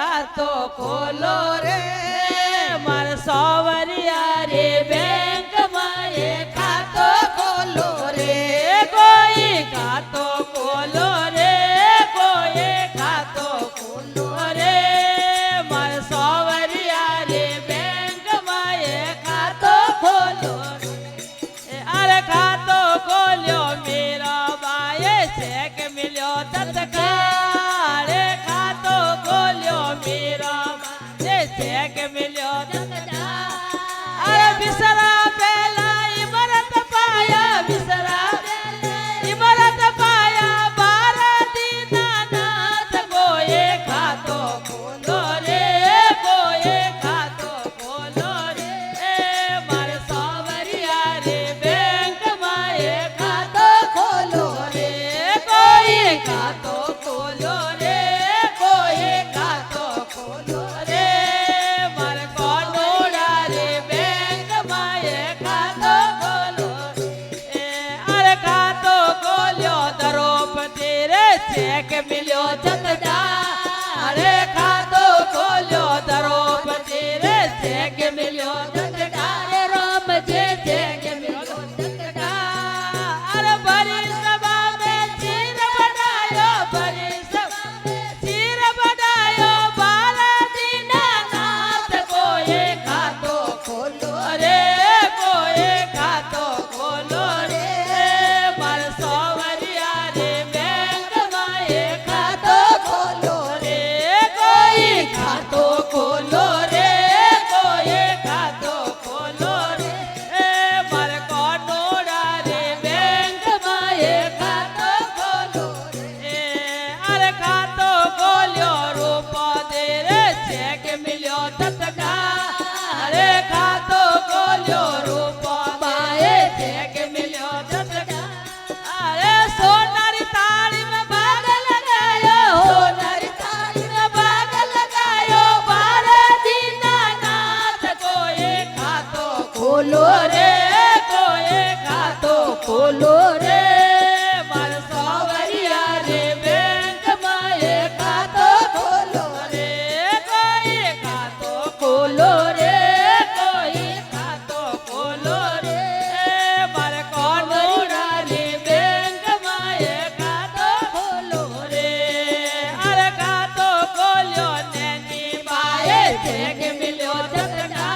ખાતો ખોલો રે મારે સોવરિયા રે બેંક માં એ ખાતો ખોલો રે કોઈ ખાતો ખોલો રે કોઈ ખાતો ખોલો રે મારે સોવરિયા રે બેંક માં એ ખાતો ખોલો રે અરે ખાતો ખોલ્યો મેરા બાએ ચેક મિલ્યો તત્કાળ ખાતો ખોલ્યો મેરા બાએ ચેક મિલ્યો તત્કાળ અરે બિસરા પેલા ઇમરત પાયા બિસરા ઇમરત પાયા ભારતી નાથ કોએ ખાતો ખોલો રે કોએ ખાતો ખોલો રે મારે સોવરિયા રે બેંક માં એ ખાતો ખોલો રે કોઈ ખાતો ખોલો રે કોઈ ખાતો ખોલો રે મારે કોનોડા રે બેંક માં એ ખાતો ખોલો અરે ખાતો ખોલ્યો દ્રૌપદી રે ચેક મિલ્યો જગદા અરે ખાતો ખોલ્યો દ્રૌપદી રે ચેક મિલ્યો જગદા રે રામ જે ચેક મિલ્યો જગદા અરે ભરી સભા में चीर बनायो भरी सभा में चीर बनायो भारती नाथ कोए खातो खोलो रे कोए खातो खोलो रे मार सोवरिया रे बैंक में ए खातो खोलो रे कोई खातो खोलो रे कोई खातो खोलो रे मार कोनोड़ा रे बैंक में ए खातो खोलो रे अरे खातो खोल्यो रूप दे रे चेक मिल्यो तत्काल अरे खातो खोल्यो रूप बाए चेक मिल्यो तत्काल अरे सोनारी ताली में भाग लगायो सोनारी ताली में भाग लगायो भारती नाथ कोए खातो खोलो रे कोए खातो खोलो रे मार सोवरिया रे बैंक में ए खातो खोलो रे कोई खातो खोलो रे कोई खातो खोलो रे मार कोनोड़ा रे बैंक में ए खातो खोलो रे अरे खातो खोल्यो नैनी बाए चेक मिल्यो जगदा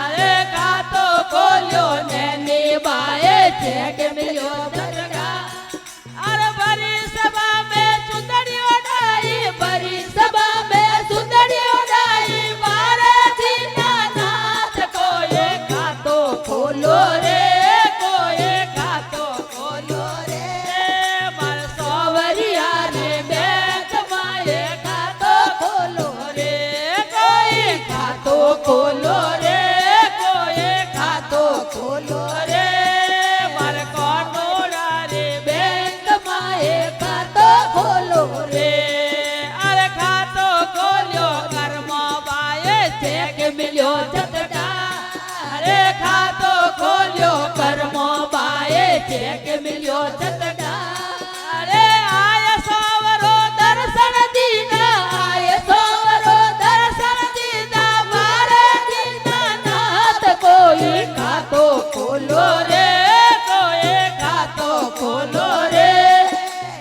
अरे खातो खोल्यो नैनी बाए चेक मिल्यो जगदा अरे भरी सभा में सुंदरी उड़ाई भरी सभा में सुंदरी उड़ाई भारती नाथ कोए खातो खोलो रे कोए खातो खोलो रे मार सोवरिया रे बैंक में ए खातो खोलो रे कोई खातो खोलो रे कोई खातो खोलो रे मार कोनोड़ा रे बैंक में ए खातो खोलो रे अरे खातो खोल्यो कर्म बाए चेक मिल्यो जगदा अरे खातो खोल्यो कर्म बाए चेक मिल्यो जगदा अरे आय सोवरो दर्शन दीना आय सोवरो दर्शन दीना भारती नाथ कोई खातो खोलो रे कोई खातो खोलो रे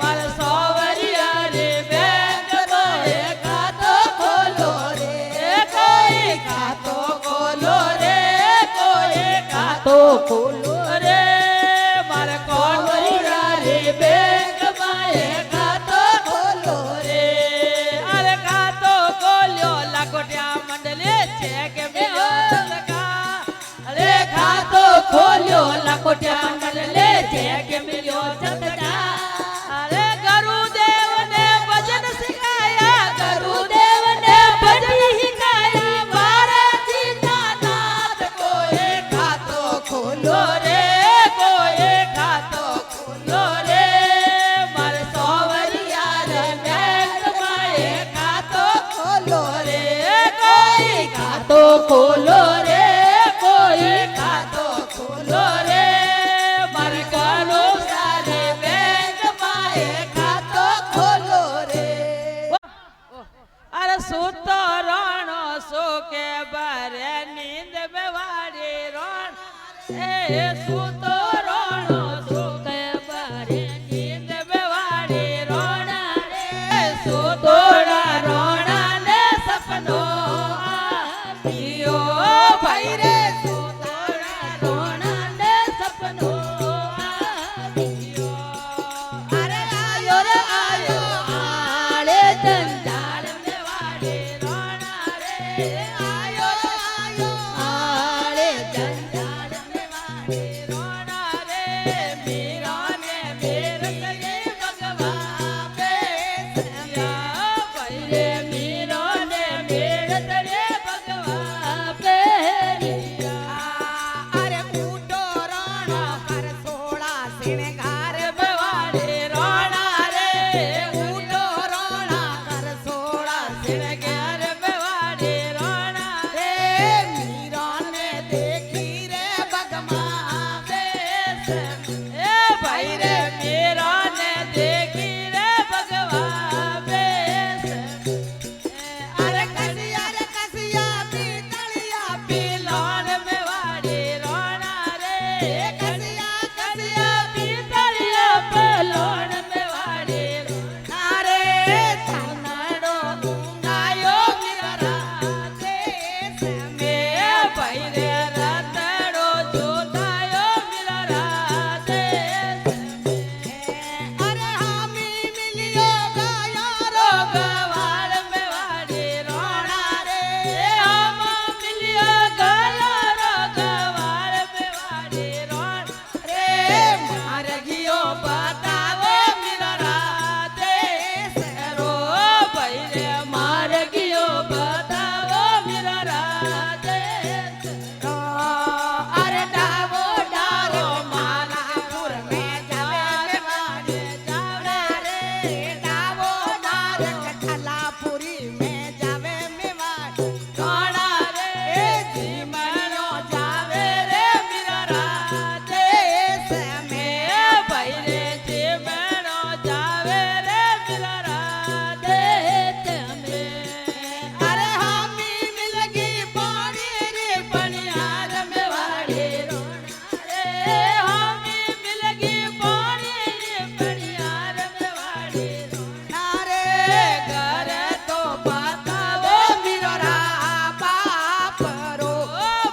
मार सोवरिया रे बैंक में ए खातो खोलो रे कोई खातो खोलो रे कोई खातो खोलो रे मार कोनोड़ा रे बैंक में ए खातो खोलो रे अरे खातो खोल्यो लखोटिया मंडले चेक मिल्यो तत्काल अरे खातो खोल्यो लखोटिया मंडले चेक मिल्यो तत्काल अरे गुरुदेव ने भजन सिखाया गुरुदेव ने भजन सिखाया भारती नाथ कोए खातो खोलो रे कोए खातो खोलो रे मारे सोवरिया रे बैंक में ए खातो खोलो रे कोई खातो खोलो रे कोई खातो खोलो रे मारे कोनोड़ा रे बैंक में ए खातो खोलो रे સૂતો રણો સુકે બારે નીંદ બેવાડી રણ એ સૂતો રણો સુકે બારે નીંદ બેવાડી રણ રે સૂતો રણા ને સપનો આવ્યો ભાઈ રે સૂતો રણા ને સપનો આવ્યો અરે આયો રે આયો આળે જંજાળ મેવાડી રોણા રે આયો રે આયો આળે જંજાળ મેવાડી રોણા રે મીરા ને મેર સગે ભગવા બેસ્યા ભાઈ રે મીરા ને મેર સગે ભગવા બેરિયા અરે ઉડો રણ પર સોળા શિણગાર મેવાડી રોણા રે ઉડો રણ પર સોળા શિણગાર મેવાડી રોણા રે મીરાને દેખી રે ભગમાં બેસ એ ભાઈ રે મેરા ને દેખી રે ભગવા બેસ અરે કસિયા પીતળિયા પીલોણ મેવાડી રોણા રે કસિયા કસિયા પીતળિયા પલોણ મેવાડી રોણા અરે થાનડો આયો મીરા દેશ મે ભાઈ રે રતડો જોતાયો મીરા રાતે અરે હામી મિલિયો ગાયો રોગવાળ મેવાડી રોણા રે આમાં મિલ્યો ગયો રોગવાળ મેવાડી રોણ રે માર્ગીઓ બતાવો મીરા રાતે રો ભાઈ રે માર્ગીઓ બતાવો મીરા રાતે અરે ડાવો ડારો માલાપુર મેં જાવે મેવાડી જાવડા રે ડાવો ડાર કઠલાપુરી મેં જાવે મેવાડી રોણા રે જીમણો જાવે રે મીરા રાતે મે ભાઈ રે જીમણો જાવે રે મીરા રાતે તમે અરે હામી મિલગી પાણી રે પણિયાર મેવાડી રોણા રે હામી મિલગી પાણી રે પણિયાર મેવાડી રોણા અરે ઘરે તો બતાવો મીરો રા બાપ રો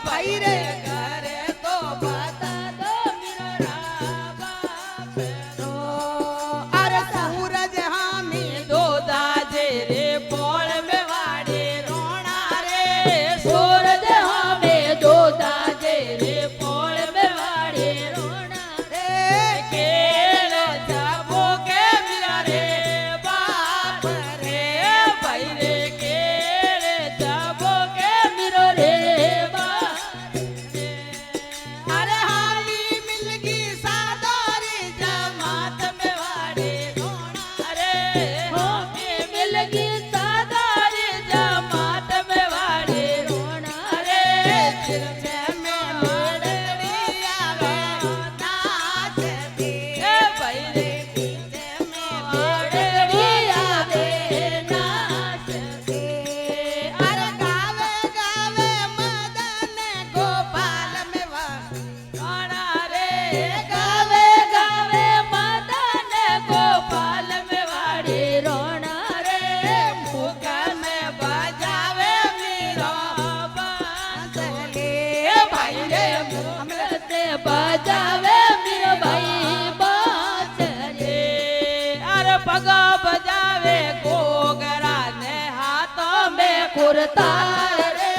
ભાઈ રે ઘરે તો બતા દો મીરો બાપ રો અરે સૂરજ હામી દોદાજે રે પોળ મેવાડી રોણા રે સૂરજ હમે દોદાજે રે પોળ મેવાડી રોણા રે કેળ જાબો કે મીરા રે બાપ રે ભાઈ રે કેળ જાબો કે મીરો રે બાપ અરે હામી મિલગી સાદોરી જમાત મેવાડી રોણા રે હોમે મિલગી સાદારી જમાત મેવાડી રોણા રે છે મે મેડડી આવે નાચતી એ ભાઈ રે છે મે વાડડી આવે નાચતે અરે ગાવે ગાવે મદન ગોપાલ મેવા રોણા રે ગાવે ગાવે મદન ગોપાલ મેવાડી રોણા રે મુખ મે બજાવે મીરો બાંસરી એ ભાઈ રે મુખ તે બજાવે મીરો ભાઈ બાંસરી અરે પગ બજાવે ઘોઘરા ને હાથો મે કુરતાલ રે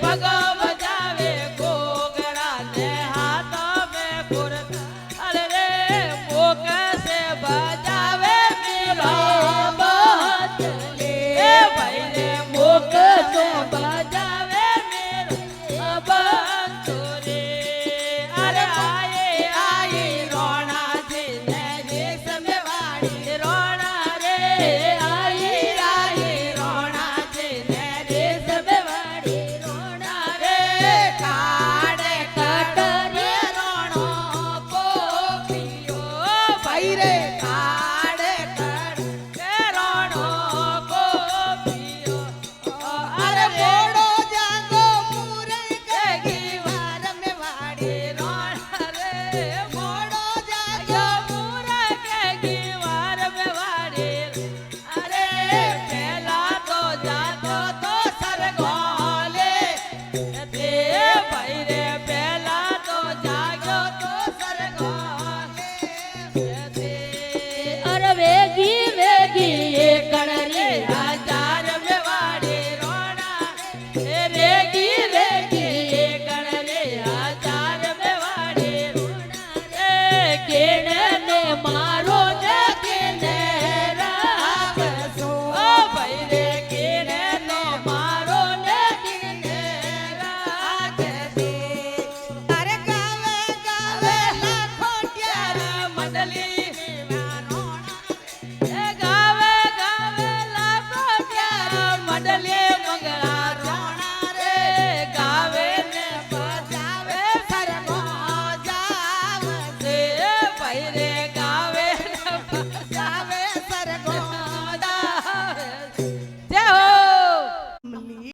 પગ બજાવે ઘોઘરા ને હાથો મે કુરતાલ રે મુખ સે બજાવે મીરો બાંસરી એ ભાઈ રે મુખ સે બજાવે મીરો બાંસરી અરે આયે આયે રોણા જી ને દેશ મેવાડી રોણા રે આયે આયે રોણા જી ને દેશ મેવાડી બદલે